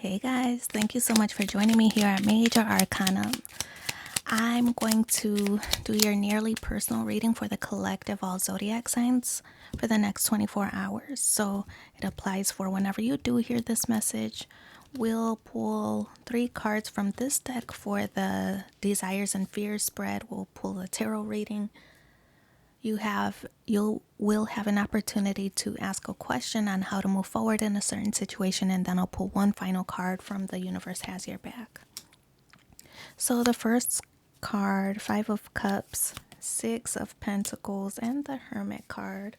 Hey guys, thank you so much for joining me here at Major Arcana. I'm going to do your nearly personal reading for the collective all zodiac signs for the next 24 hours. So it applies for whenever you do hear this message. We'll pull 3 cards from this deck for the desires and fears spread. We'll pull a tarot reading. You will have an opportunity to ask a question on how to move forward in a certain situation, and then I'll pull one final card from the universe has your back. So the first card, 5 of Cups, 6 of Pentacles, and the Hermit card.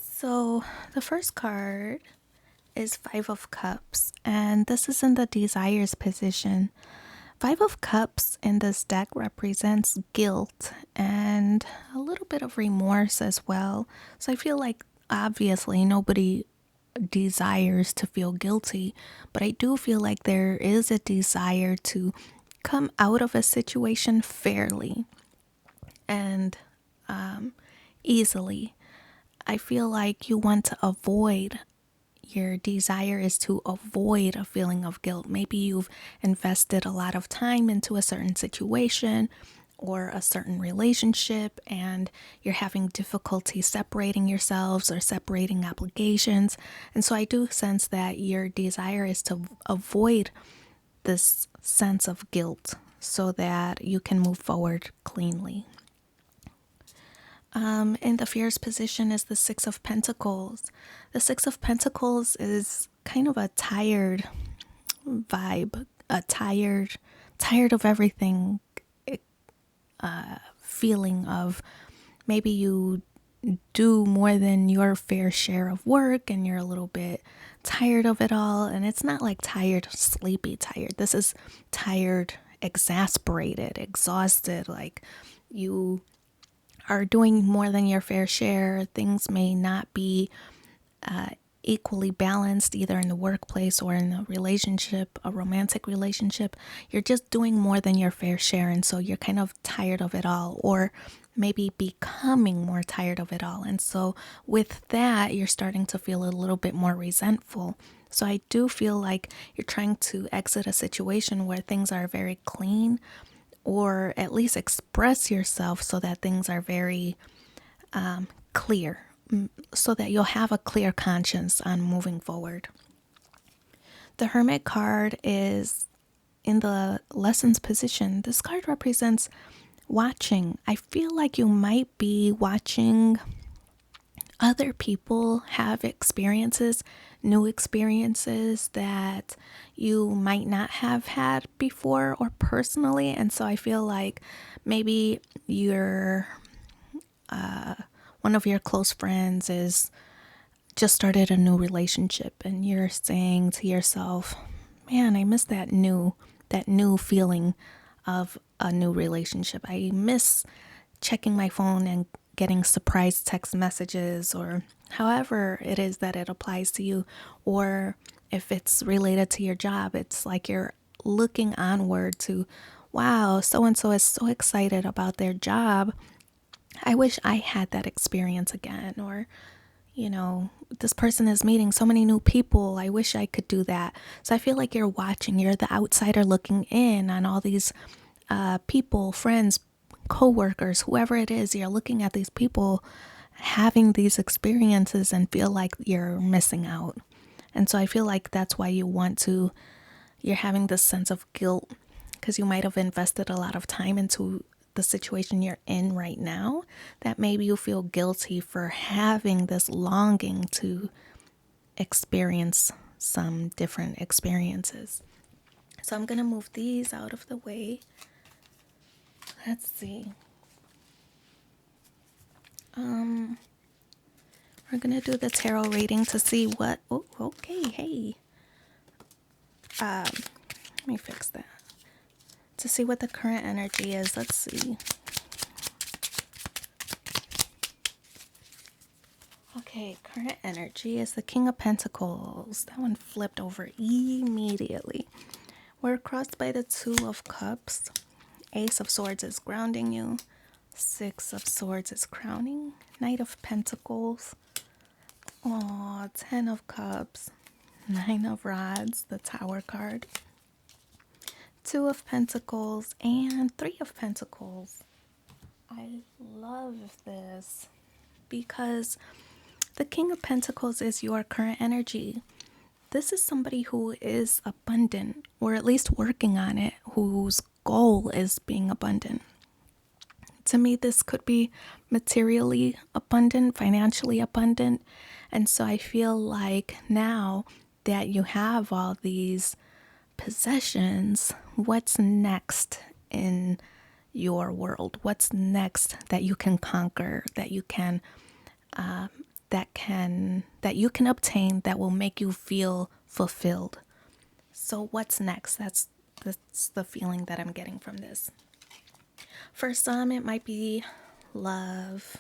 So the first card is 5 of Cups, and this is in the desires position. 5 of Cups in this deck represents guilt and a little bit of remorse as well. So I feel like obviously nobody desires to feel guilty, but I do feel like there is a desire to come out of a situation fairly and easily. I feel like you want to avoid your desire is to avoid a feeling of guilt. Maybe you've invested a lot of time into a certain situation or a certain relationship and you're having difficulty separating yourselves or separating obligations. And so I do sense that your desire is to avoid this sense of guilt so that you can move forward cleanly. In the fears position is the 6 of Pentacles. The 6 of Pentacles is kind of a tired vibe, a tired of everything feeling of maybe you do more than your fair share of work and you're a little bit tired of it all. And it's not like tired, sleepy tired. This is tired, exasperated, exhausted, like you are doing more than your fair share. Things may not be equally balanced either in the workplace or in a relationship, a romantic relationship. You're just doing more than your fair share, and so you're kind of tired of it all, or maybe becoming more tired of it all. And so with that, you're starting to feel a little bit more resentful. So I do feel like you're trying to exit a situation where things are very clean, or at least express yourself so that things are very clear, so that you'll have a clear conscience on moving forward. The Hermit card is in the lessons position. This card represents watching. I feel like you might be watching other people have experiences, new experiences that you might not have had before or personally. And so I feel like maybe you're one of your close friends is just started a new relationship and you're saying to yourself, man, I miss that new feeling of a new relationship. I miss checking my phone and getting surprise text messages, or however it is that it applies to you. Or if it's related to your job, it's like you're looking onward to, wow, so and so is so excited about their job. I wish I had that experience again. Or, this person is meeting so many new people. I wish I could do that. So I feel like you're watching, you're the outsider looking in on all these people, friends, co-workers, whoever it is. You're looking at these people having these experiences and feel like you're missing out. And so I feel like that's why you're having this sense of guilt, because you might have invested a lot of time into the situation you're in right now, that maybe you feel guilty for having this longing to experience some different experiences. So I'm going to move these out of the way. Let's see. We're going to do the tarot reading to see what... Oh, okay, hey. Let me fix that. To see what the current energy is. Let's see. Okay, current energy is the King of Pentacles. That one flipped over immediately. We're crossed by the 2 of Cups. Ace of Swords is grounding you. 6 of Swords is crowning. Knight of Pentacles. 10 of Cups. Nine of Rods, the Tower card, Two of Pentacles, and Three of Pentacles. I love this because the King of Pentacles is your current energy. This is somebody who is abundant, or at least working on it, whose goal is being abundant. To me, this could be materially abundant, financially abundant. And so I feel like now that you have all these possessions, what's next in your world? What's next that you can conquer, that you can obtain, that will make you feel fulfilled? So what's next? That's the feeling that I'm getting from this. For some, it might be love.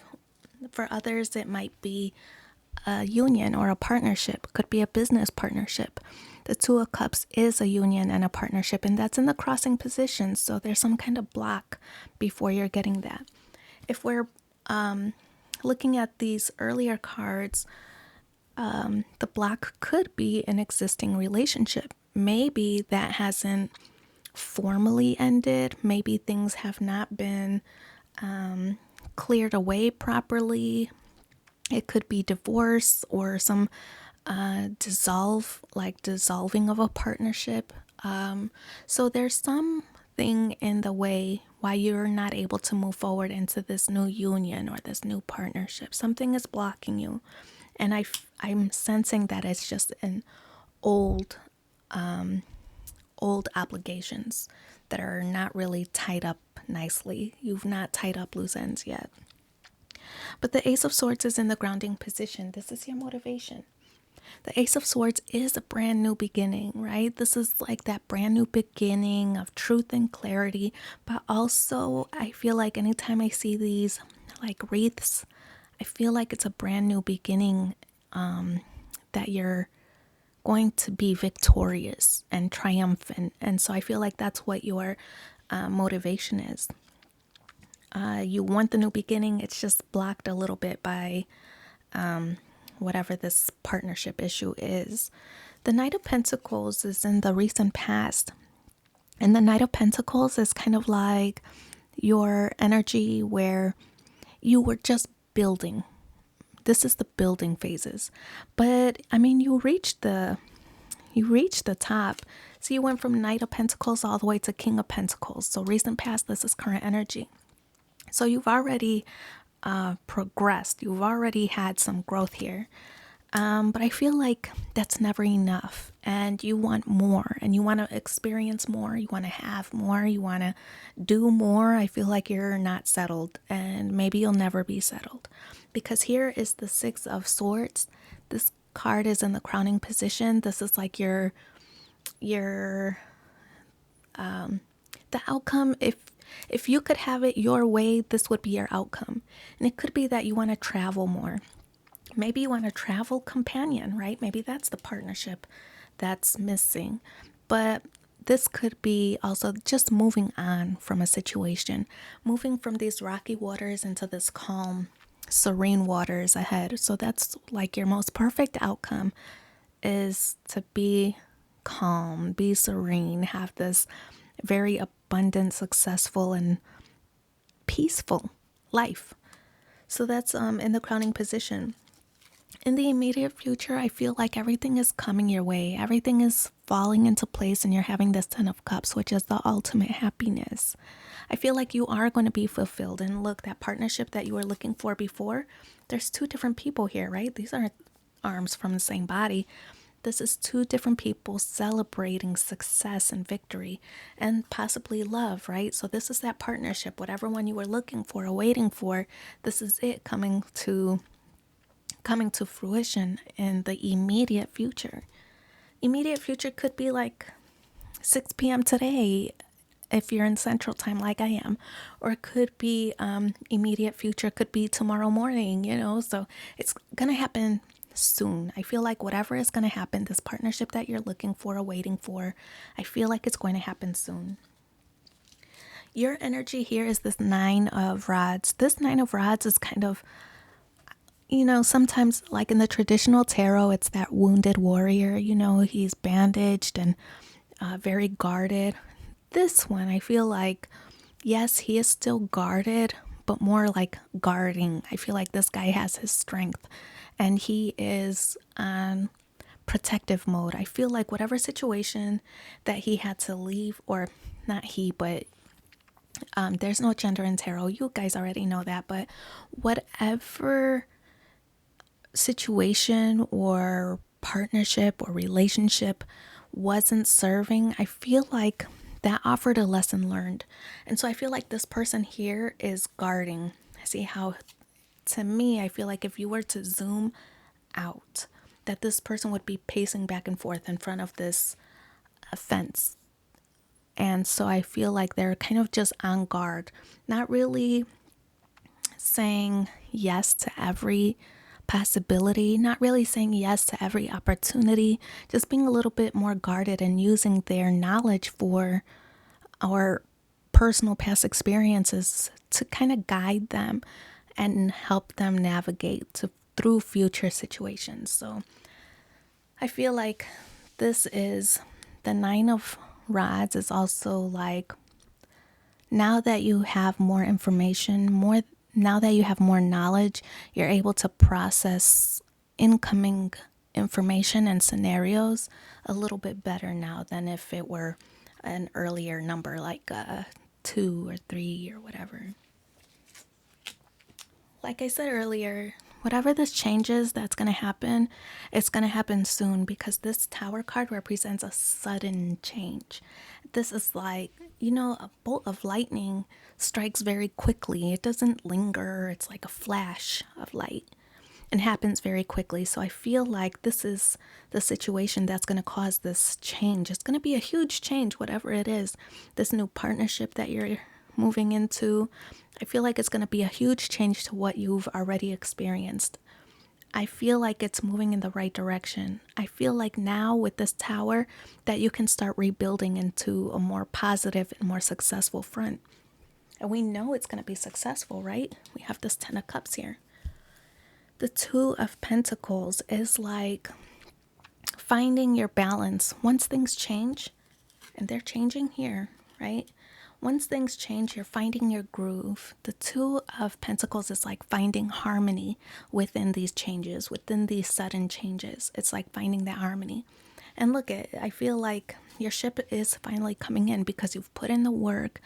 For others, it might be a union or a partnership. Could be a business partnership. The Two of Cups is a union and a partnership, and that's in the crossing position. So there's some kind of block before you're getting that. If we're looking at these earlier cards, the block could be an existing relationship. Maybe that hasn't formally ended. Maybe things have not been cleared away properly. It could be divorce or some dissolving of a partnership. So there's something in the way why you're not able to move forward into this new union or this new partnership. Something is blocking you. And I'm sensing that it's just an old obligations that are not really tied up nicely. You've not tied up loose ends yet. But the Ace of Swords is in the grounding position. This is your motivation. The Ace of Swords is a brand new beginning, right? This is like that brand new beginning of truth and clarity. But also, I feel like anytime I see these like wreaths, I feel like it's a brand new beginning, that you're going to be victorious and triumphant. And so I feel like that's what your motivation is. You want the new beginning. It's just blocked a little bit by whatever this partnership issue is. The Knight of Pentacles is in the recent past. And the Knight of Pentacles is kind of like your energy where you were just building. This is the building phases. But I mean, you reached the top. So you went from Knight of Pentacles all the way to King of Pentacles. So recent past, this is current energy. So you've already progressed. You've already had some growth here. But I feel like that's never enough. And you want more. And you want to experience more. You want to have more. You want to do more. I feel like you're not settled. And maybe you'll never be settled. Because here is the Six of Swords. This card is in the crowning position. This is like the outcome. If you could have it your way, this would be your outcome. And it could be that you want to travel more. Maybe you want a travel companion, right? Maybe that's the partnership that's missing. But this could be also just moving on from a situation, moving from these rocky waters into this calm, serene waters ahead. So that's like your most perfect outcome, is to be calm, be serene, have this very abundant, successful, and peaceful life. So that's in the crowning position. In the immediate future, I feel like everything is coming your way. Everything is falling into place, and you're having this Ten of Cups, which is the ultimate happiness. I feel like you are going to be fulfilled. And look, that partnership that you were looking for before, there's two different people here, right? These aren't arms from the same body. This is two different people celebrating success and victory and possibly love, right? So this is that partnership, whatever one you were looking for or waiting for. This is it coming to fruition in the immediate future. Immediate future could be like 6 p.m. today if you're in Central Time like I am, or it could be immediate future could be tomorrow morning, so it's gonna happen soon. I feel like whatever is gonna happen, this partnership that you're looking for or waiting for, I feel like it's going to happen soon. Your energy here is this Nine of Rods. This Nine of Rods is kind of, sometimes like in the traditional tarot, it's that wounded warrior, he's bandaged and very guarded. This one, I feel like, yes, he is still guarded, but more like guarding. I feel like this guy has his strength and he is on protective mode. I feel like whatever situation that he had to leave, or not he, but there's no gender in tarot. You guys already know that, but whatever situation or partnership or relationship wasn't serving, I feel like that offered a lesson learned. And so I feel like this person here is guarding. See how, to me, I feel like if you were to zoom out, that this person would be pacing back and forth in front of this fence. And so I feel like they're kind of just on guard, not really saying yes to every possibility, not really saying yes to every opportunity, just being a little bit more guarded and using their knowledge for our personal past experiences to kind of guide them and help them navigate through future situations. So I feel like this is the Nine of Rods is also like, now that you have more information, now that you have more knowledge, you're able to process incoming information and scenarios a little bit better now than if it were an earlier number like 2 or 3 or whatever. Like I said earlier, whatever this changes that's going to happen, it's going to happen soon, because this Tower card represents a sudden change. This is like, a bolt of lightning strikes very quickly. It doesn't linger. It's like a flash of light and happens very quickly. So I feel like this is the situation that's going to cause this change. It's going to be a huge change, whatever it is. This new partnership that you're moving into, I feel like it's going to be a huge change to what you've already experienced. I feel like it's moving in the right direction. I feel like now with this Tower that you can start rebuilding into a more positive and more successful front. And we know it's going to be successful, right? We have this 10 of Cups here. The Two of Pentacles is like finding your balance. Once things change, and they're changing here, right? Once things change, you're finding your groove. The Two of Pentacles is like finding harmony within these changes, within these sudden changes. It's like finding that harmony. And look, I feel like your ship is finally coming in because you've put in the work.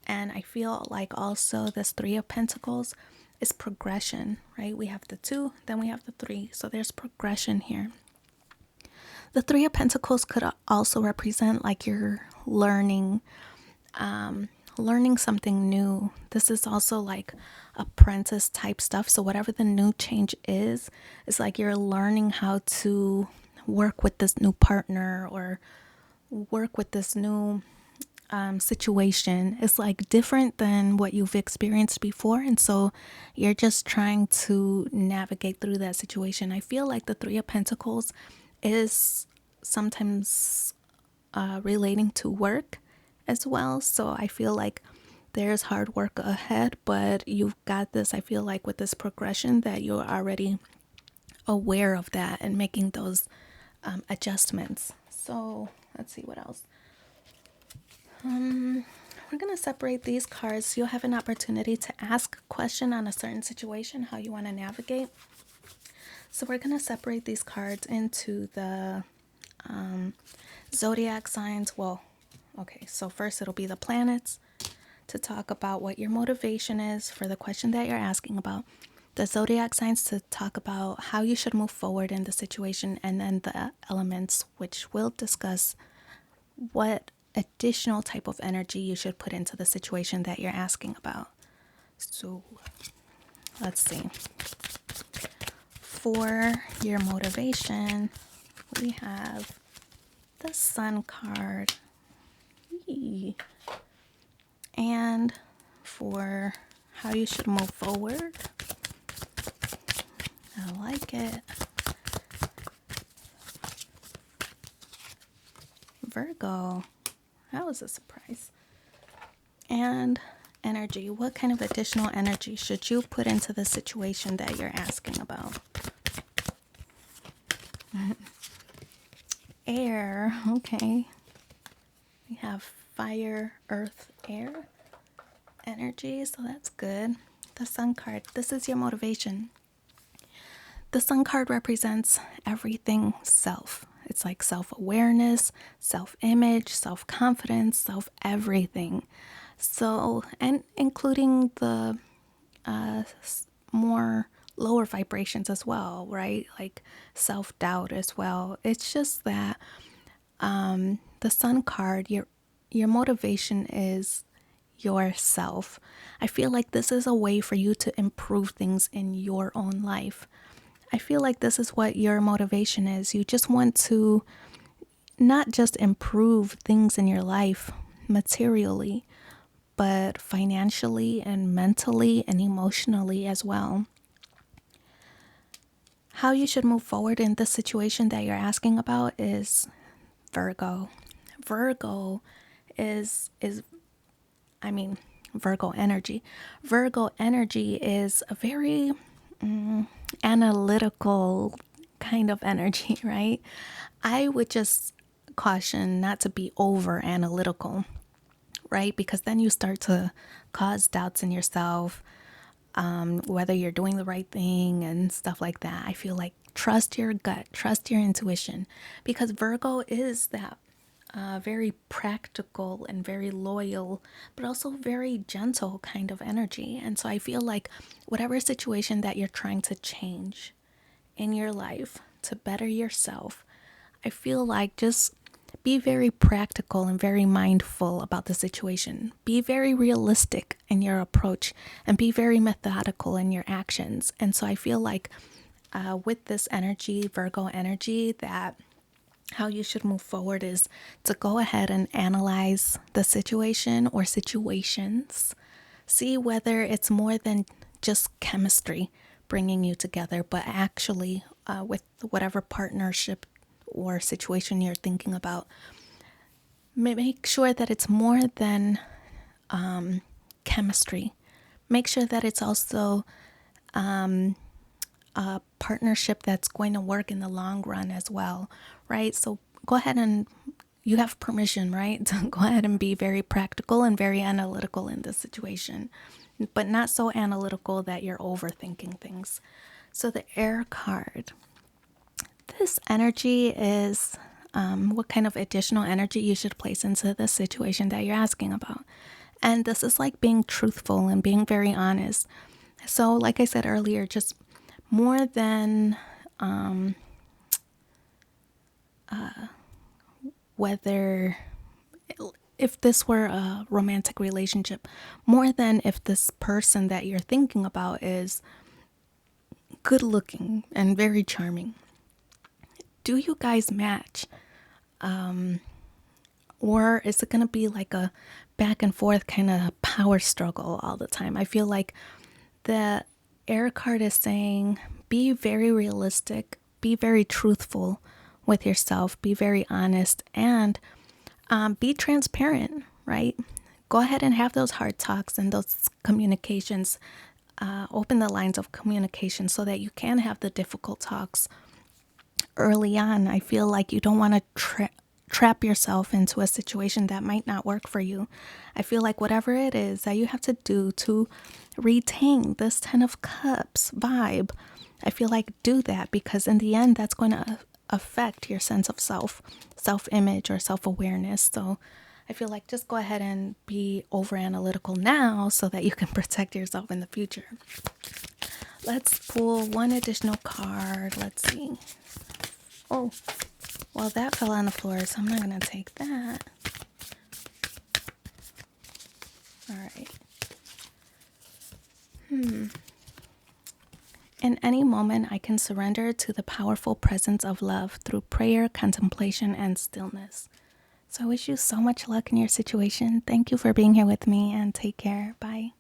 And I feel like also this Three of Pentacles is progression, right? We have the 2, then we have the 3. So there's progression here. The Three of Pentacles could also represent like you're learning something new. This is also like apprentice type stuff. So whatever the new change is, it's like you're learning how to work with this new partner or work with this new situation. It's like different than what you've experienced before. And so you're just trying to navigate through that situation. I feel like the Three of Pentacles is sometimes relating to work as well. So I feel like there's hard work ahead, but you've got this. I feel like with this progression that you're already aware of that and making those adjustments. So let's see what else. We're going to separate these cards. You'll have an opportunity to ask a question on a certain situation, how you want to navigate. So we're going to separate these cards into the zodiac signs. Well, okay, so first it'll be the planets to talk about what your motivation is for the question that you're asking about. The zodiac signs to talk about how you should move forward in the situation, and then the elements, which will discuss what additional type of energy you should put into the situation that you're asking about. So let's see. For your motivation, we have the Sun card. Eee. And for how you should move forward, I like it. Virgo. That was a surprise. And energy. What kind of additional energy should you put into the situation that you're asking about? Air. Okay. We have fire, earth, air energy, so that's good. The Sun card. This is your motivation. The Sun card represents everything self. It's like self-awareness, self-image, self-confidence, self-everything. So, and including the more lower vibrations as well, right? Like self-doubt as well. It's just that the Sun card, your motivation is yourself. I feel like this is a way for you to improve things in your own life. I feel like this is what your motivation is. You just want to not just improve things in your life materially, but financially and mentally and emotionally as well. How you should move forward in the situation that you're asking about is Virgo. Virgo is Virgo energy. Virgo energy is a very analytical kind of energy, right? I would just caution not to be over analytical, right? Because then you start to cause doubts in yourself, whether you're doing the right thing and stuff like that. I feel like trust your gut, trust your intuition, because Virgo is that very practical and very loyal, but also very gentle kind of energy. And so I feel like whatever situation that you're trying to change in your life to better yourself, I feel like just be very practical and very mindful about the situation. Be very realistic in your approach and be very methodical in your actions. And so I feel like with this energy, Virgo energy, that how you should move forward is to go ahead and analyze the situation or situations. See whether it's more than just chemistry bringing you together, but actually with whatever partnership or situation you're thinking about. Make sure that it's more than chemistry. Make sure that it's also a partnership that's going to work in the long run as well, right? So go ahead and you have permission, right? To go ahead and be very practical and very analytical in this situation, but not so analytical that you're overthinking things. So the air card, this energy is what kind of additional energy you should place into the situation that you're asking about. And this is like being truthful and being very honest. So like I said earlier, just more than whether if this were a romantic relationship, more than if this person that you're thinking about is good looking and very charming. Do you guys match? Or is it going to be like a back and forth kind of power struggle all the time? I feel like the air card is saying be very realistic, be very truthful with yourself, be very honest, and be transparent, right? Go ahead and have those hard talks and those communications. Open the lines of communication so that you can have the difficult talks early on. I feel like you don't want to trap yourself into a situation that might not work for you. I feel like whatever it is that you have to do to retain this 10 of Cups vibe, I feel like do that, because in the end, that's going to affect your sense of self-image or self-awareness. So I feel like just go ahead and be over analytical now so that you can protect yourself in the future. Let's pull one additional card. Let's see. Oh, well, that fell on the floor, so I'm not going to take that. All right. In any moment, I can surrender to the powerful presence of love through prayer, contemplation, and stillness. So I wish you so much luck in your situation. Thank you for being here with me, and take care. Bye.